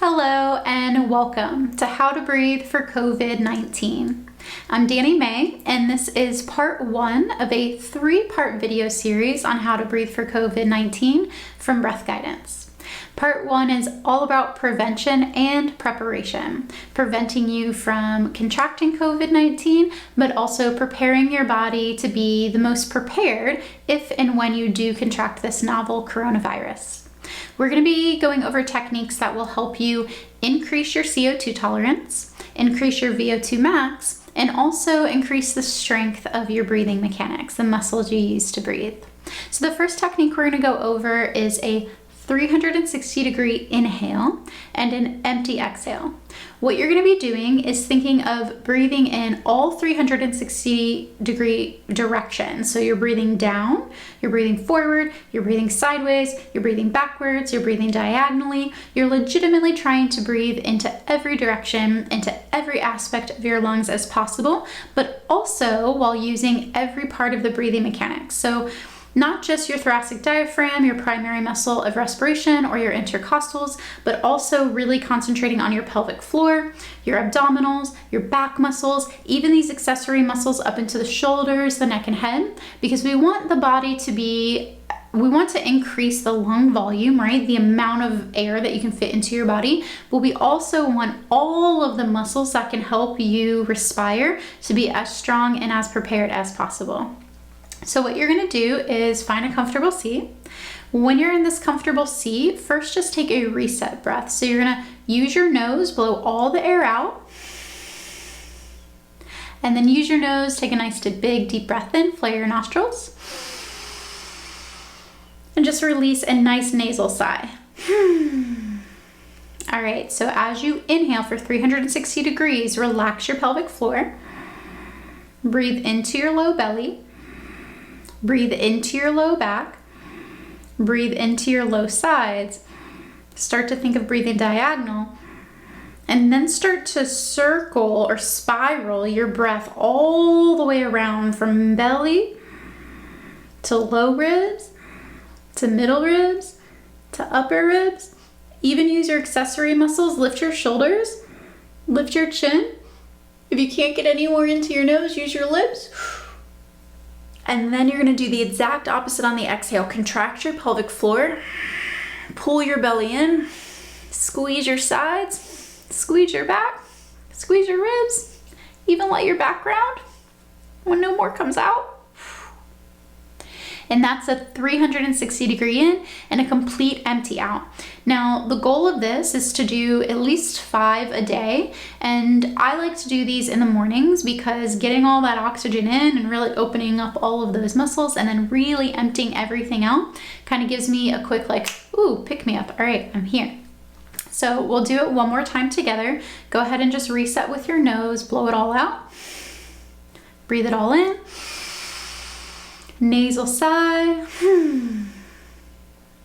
Hello and welcome to How to Breathe for COVID-19. I'm Danny May, and this is part one of a three-part video series on how to breathe for COVID-19 from Breath Guidance. Part one is all about prevention and preparation, preventing you from contracting COVID-19, but also preparing your body to be the most prepared if and when you do contract this novel coronavirus. We're going to be going over techniques that will help you increase your CO2 tolerance, increase your VO2 max, and also increase the strength of your breathing mechanics, the muscles you use to breathe. So the first technique we're going to go over is a 360-degree inhale and an empty exhale. What you're going to be doing is thinking of breathing in all 360-degree directions. So you're breathing down, you're breathing forward, you're breathing sideways, you're breathing backwards, you're breathing diagonally. You're legitimately trying to breathe into every direction, into every aspect of your lungs as possible, but also while using every part of the breathing mechanics. So not just your thoracic diaphragm, your primary muscle of respiration, or your intercostals, but also really concentrating on your pelvic floor, your abdominals, your back muscles, even these accessory muscles up into the shoulders, the neck and head, because we want the body to we want to increase the lung volume, right? The amount of air that you can fit into your body, but we also want all of the muscles that can help you respire to be as strong and as prepared as possible. So what you're going to do is find a comfortable seat. When you're in this comfortable seat, first just take a reset breath. So you're going to use your nose, blow all the air out, and then use your nose, take a nice big deep breath in, flare your nostrils, and just release a nice nasal sigh. All right, so as you inhale for 360 degrees, relax your pelvic floor, breathe into your low belly, breathe into your low back, breathe into your low sides, start to think of breathing diagonal, and then start to circle or spiral your breath all the way around from belly to low ribs, to middle ribs, to upper ribs. Even use your accessory muscles, lift your shoulders, lift your chin. If you can't get any more into your nose, use your lips. And then you're going to do the exact opposite on the exhale. Contract your pelvic floor, pull your belly in, squeeze your sides, squeeze your back, squeeze your ribs, even let your back round when no more comes out. And that's a 360 degree in and a complete empty out. Now, the goal of this is to do at least 5 a day. And I like to do these in the mornings because getting all that oxygen in and really opening up all of those muscles and then really emptying everything out kind of gives me a quick ooh, pick me up. All right, I'm here. So we'll do it one more time together. Go ahead and just reset with your nose, blow it all out. Breathe it all in. Nasal sigh,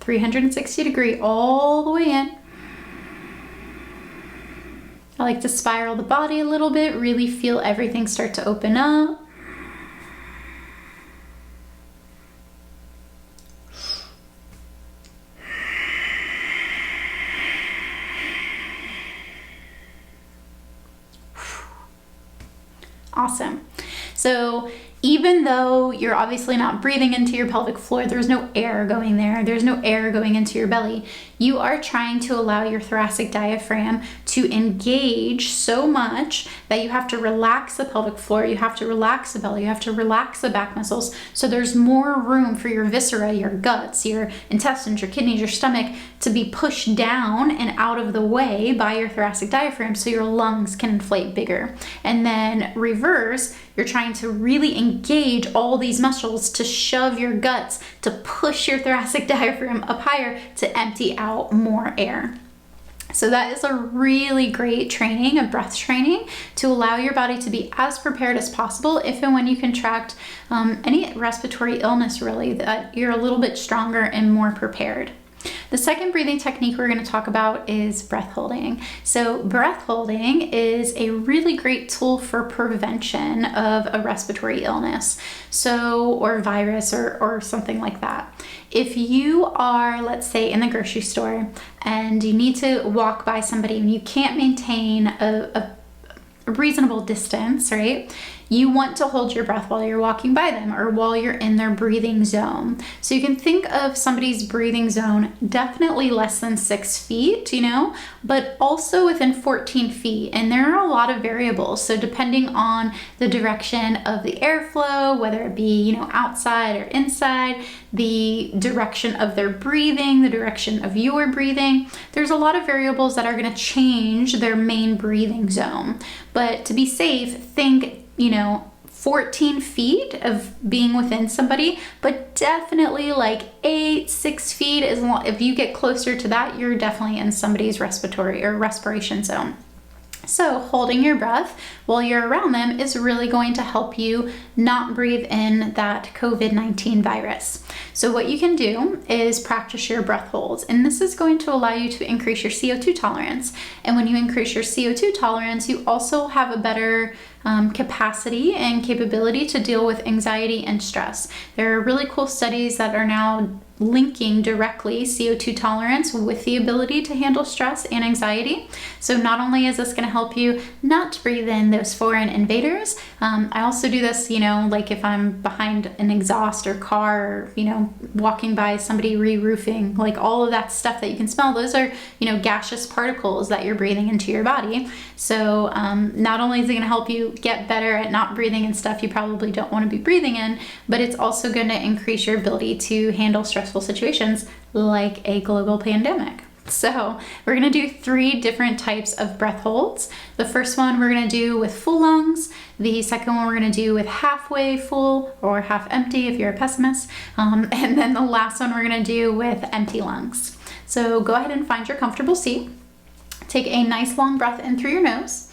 360 degree all the way in. I like to spiral the body a little bit, really feel everything start to open up. Awesome. So even though you're obviously not breathing into your pelvic floor, there's no air going there, there's no air going into your belly, you are trying to allow your thoracic diaphragm to engage so much that you have to relax the pelvic floor, you have to relax the belly, you have to relax the back muscles, so there's more room for your viscera, your guts, your intestines, your kidneys, your stomach to be pushed down and out of the way by your thoracic diaphragm so your lungs can inflate bigger. And then reverse, you're trying to really engage all these muscles to shove your guts, to push your thoracic diaphragm up higher to empty out more air. So that is a really great training, a breath training, to allow your body to be as prepared as possible if and when you contract any respiratory illness, really, that you're a little bit stronger and more prepared. The second breathing technique we're going to talk about is breath holding. So breath holding is a really great tool for prevention of a respiratory illness, or virus or something like that. If you are, let's say, in the grocery store and you need to walk by somebody and you can't maintain a reasonable distance, right? You want to hold your breath while you're walking by them or while you're in their breathing zone. So you can think of somebody's breathing zone definitely less than 6 feet, but also within 14 feet. And there are a lot of variables. So depending on the direction of the airflow, whether it be, outside or inside, the direction of their breathing, the direction of your breathing, there's a lot of variables that are going to change their main breathing zone. But to be safe, think 14 feet of being within somebody, but definitely like 6 feet. If you get closer to that, you're definitely in somebody's respiratory or respiration zone. So holding your breath while you're around them is really going to help you not breathe in that COVID-19 virus. So what you can do is practice your breath holds, and this is going to allow you to increase your CO2 tolerance. And when you increase your CO2 tolerance, you also have a better capacity and capability to deal with anxiety and stress. There are really cool studies that are now linking directly CO2 tolerance with the ability to handle stress and anxiety. So not only is this going to help you not breathe in those foreign invaders, I also do this, like if I'm behind an exhaust or car, or, walking by somebody re-roofing, like all of that stuff that you can smell, those are, gaseous particles that you're breathing into your body. So not only is it going to help you get better at not breathing in stuff you probably don't want to be breathing in, but it's also going to increase your ability to handle stressful situations like a global pandemic. So we're going to do 3 different types of breath holds. The first one we're going to do with full lungs. The second one we're going to do with halfway full or half empty if you're a pessimist. And then the last one we're going to do with empty lungs. So go ahead and find your comfortable seat. Take a nice long breath in through your nose.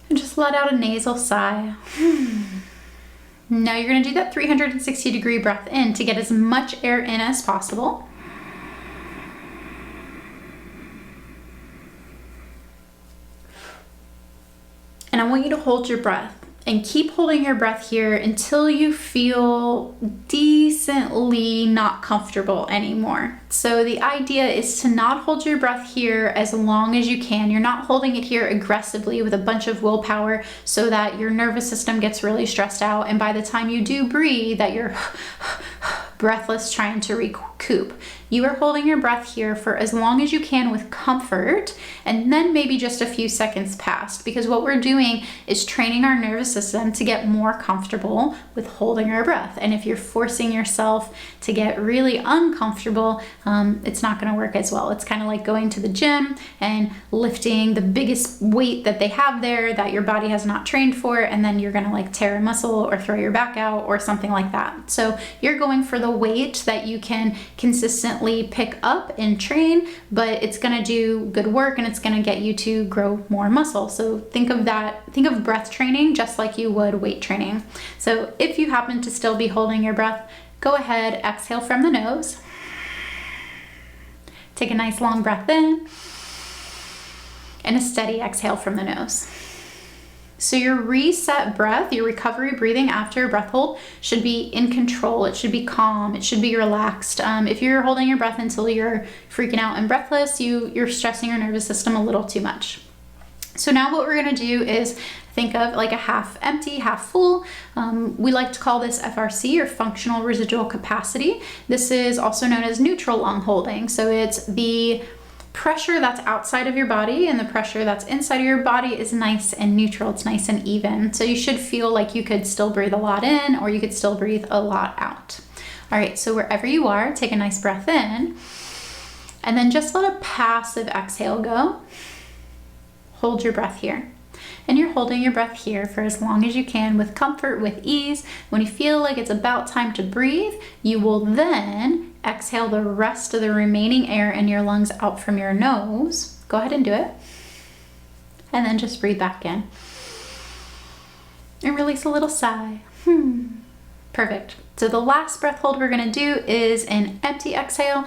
And just let out a nasal sigh. Now you're going to do that 360-degree breath in to get as much air in as possible. And I want you to hold your breath and keep holding your breath here until you feel decently not comfortable anymore. So the idea is to not hold your breath here as long as you can. You're not holding it here aggressively with a bunch of willpower so that your nervous system gets really stressed out, and by the time you do breathe that you're breathless trying to recoup. You are holding your breath here for as long as you can with comfort, and then maybe just a few seconds past, because what we're doing is training our nervous system to get more comfortable with holding our breath. And if you're forcing yourself to get really uncomfortable, it's not going to work as well. It's kind of like going to the gym and lifting the biggest weight that they have there that your body has not trained for, and then you're going to like tear a muscle or throw your back out or something like that. So you're going for the weight that you can consistently pick up and train, but it's going to do good work and it's going to get you to grow more muscle. So think of breath training just like you would weight training. So if you happen to still be holding your breath, go ahead, exhale from the nose. Take a nice long breath in and a steady exhale from the nose. So your reset breath, your recovery breathing after a breath hold should be in control. It should be calm. It should be relaxed. If you're holding your breath until you're freaking out and breathless, you're stressing your nervous system a little too much. So now what we're going to do is think of like a half empty, half full. We like to call this FRC, or functional residual capacity. This is also known as neutral lung holding. So it's the pressure that's outside of your body and the pressure that's inside of your body is nice and neutral. It's nice and even. So you should feel like you could still breathe a lot in, or you could still breathe a lot out. All right, so wherever you are, take a nice breath in and then just let a passive exhale go. Hold your breath here. And you're holding your breath here for as long as you can with comfort, with ease. When you feel like it's about time to breathe, you will then exhale the rest of the remaining air in your lungs out from your nose. Go ahead and do it. And then just breathe back in. And release a little sigh. Perfect. So the last breath hold we're gonna do is an empty exhale.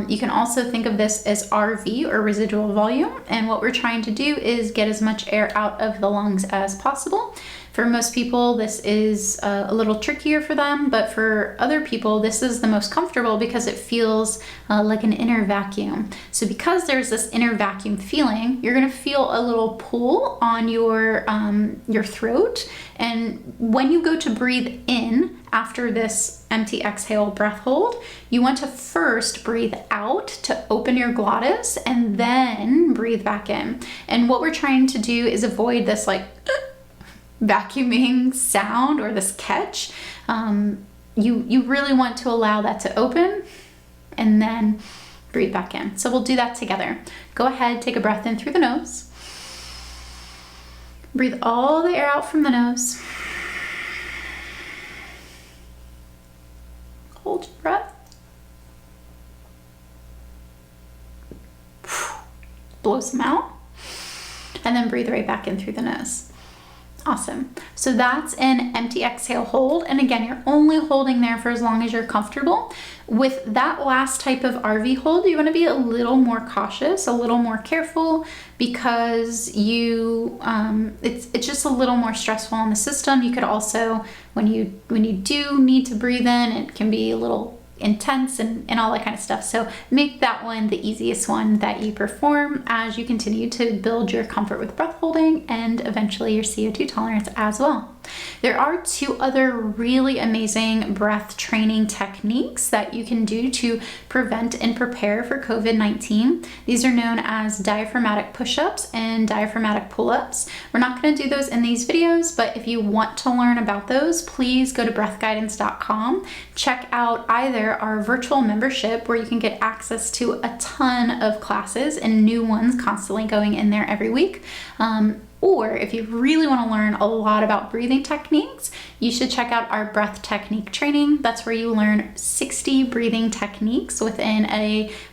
You can also think of this as RV, or residual volume. And what we're trying to do is get as much air out of the lungs as possible. For most people, this is a little trickier for them, but for other people, this is the most comfortable because it feels like an inner vacuum. So because there's this inner vacuum feeling, you're gonna feel a little pull on your throat. And when you go to breathe in after this empty exhale breath hold, you want to first breathe out to open your glottis and then breathe back in. And what we're trying to do is avoid this like vacuuming sound or this catch. You really want to allow that to open and then breathe back in. So we'll do that together. Go ahead, take a breath in through the nose. Breathe all the air out from the nose. Hold your breath. Blow some out. And then breathe right back in through the nose. Awesome. So that's an empty exhale hold. And again, you're only holding there for as long as you're comfortable. With that last type of RV hold, you want to be a little more cautious, a little more careful, because it's just a little more stressful on the system. You could also, when you do need to breathe in, it can be a little intense and all that kind of stuff. So make that one the easiest one that you perform as you continue to build your comfort with breath holding and eventually your CO2 tolerance as well. There are 2 other really amazing breath training techniques that you can do to prevent and prepare for COVID-19. These are known as diaphragmatic push-ups and diaphragmatic pull-ups. We're not going to do those in these videos, but if you want to learn about those, please go to breathguidance.com. Check out either our virtual membership, where you can get access to a ton of classes and new ones constantly going in there every week. Or if you really want to learn a lot about breathing techniques, you should check out our breath technique training. That's where you learn 60 breathing techniques within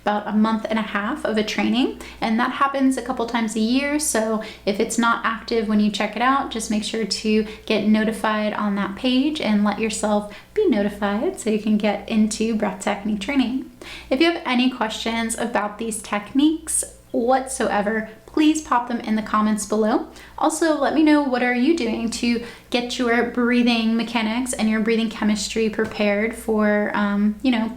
about a month and a half of a training. And that happens a couple times a year. So if it's not active when you check it out, just make sure to get notified on that page and let yourself be notified so you can get into breath technique training. If you have any questions about these techniques whatsoever, please pop them in the comments below. Also, let me know, what are you doing to get your breathing mechanics and your breathing chemistry prepared for,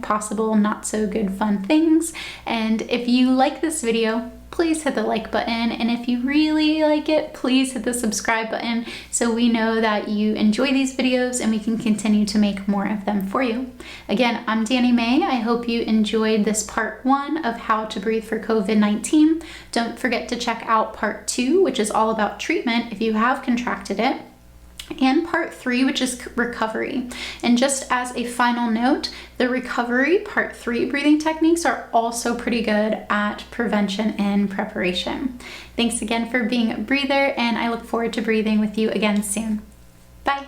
possible not so good fun things. And if you like this video, please hit the like button. And if you really like it, please hit the subscribe button so we know that you enjoy these videos and we can continue to make more of them for you. Again, I'm Danny May. I hope you enjoyed this part 1 of how to breathe for COVID-19. Don't forget to check out part 2, which is all about treatment if you have contracted it, and part 3, which is recovery. And just as a final note, the recovery part 3 breathing techniques are also pretty good at prevention and preparation. Thanks again for being a breather, and I look forward to breathing with you again soon. Bye.